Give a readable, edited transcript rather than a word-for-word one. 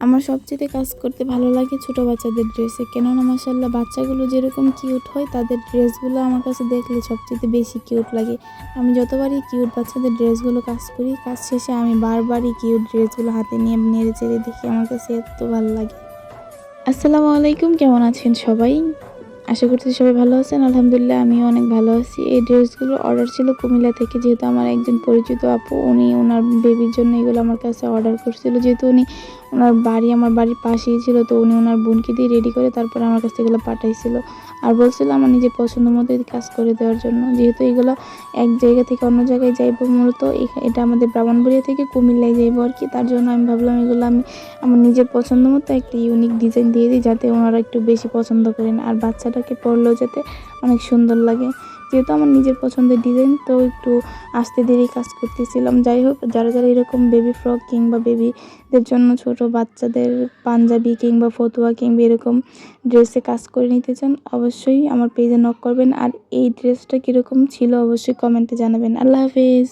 আমার সবচেয়ে কাজ করতে ভালো লাগে ছোট বাচ্চাদের ড্রেসে, কেননা মাশাআল্লাহ বাচ্চাগুলো যেরকম কিউট হয় তাদের ড্রেসগুলো আমার কাছে দেখলে সবচেয়ে বেশি কিউট লাগে। আমি যতবারই কিউট বাচ্চাদের ড্রেসগুলো কাজ করি, কাজ শেষে আমি বারবারই কিউট ড্রেসগুলো হাতে নিয়ে নেড়ে চেড়ে দেখি, আমার কাছে এত ভালো লাগে। আসসালামু আলাইকুম, কেমন আছেন সবাই? আশা করছি সবাই ভালো আছেন। আলহামদুলিল্লাহ আমিও অনেক ভালো আছি। এই ড্রেসগুলো অর্ডার ছিল কুমিল্লা থেকে, যেহেতু আমার একজন পরিচিত আপু উনি ওনার বেবির জন্য এগুলো আমার কাছে অর্ডার করছিল। যেহেতু উনি ওনার বাড়ি আমার বাড়ির পাশেই ছিল, তো উনি ওনার বোনকে দিয়ে রেডি করে তারপরে আমার কাছে এগুলো পাঠাইছিল আর বলছিল আমার নিজের পছন্দ মতো কাজ করে দেওয়ার জন্য। যেহেতু এগুলো এক জায়গা থেকে অন্য জায়গায় যাইব, মূলত এটা আমাদের ব্রাহ্মণবাড়িয়া থেকে কুমিল্লায় যাইব আর কি। তার জন্য আমি ভাবলাম এগুলো আমি আমার নিজের পছন্দ মতো একটা ইউনিক ডিজাইন দিয়ে দিই, যাতে ওনারা একটু বেশি পছন্দ করেন আর বাচ্চাটাকে পরলেও যাতে অনেক সুন্দর লাগে। যেহেতু আমার নিজের পছন্দের ডিজাইন, তো একটু আস্তে ধীরে কাজ করতেছিলাম। যাই হোক, যারা যারা এরকম বেবি ফ্রক কিংবা বেবিদের জন্য ছোট বাচ্চাদের পাঞ্জাবি কিংবা ফতুয়া কিংবা এরকম ড্রেসে কাজ করে নিতে চান, অবশ্যই আমার পেজে নক করবেন। আর এই ড্রেসটা কীরকম ছিল অবশ্যই কমেন্টে জানাবেন। আল্লাহ হাফেজ।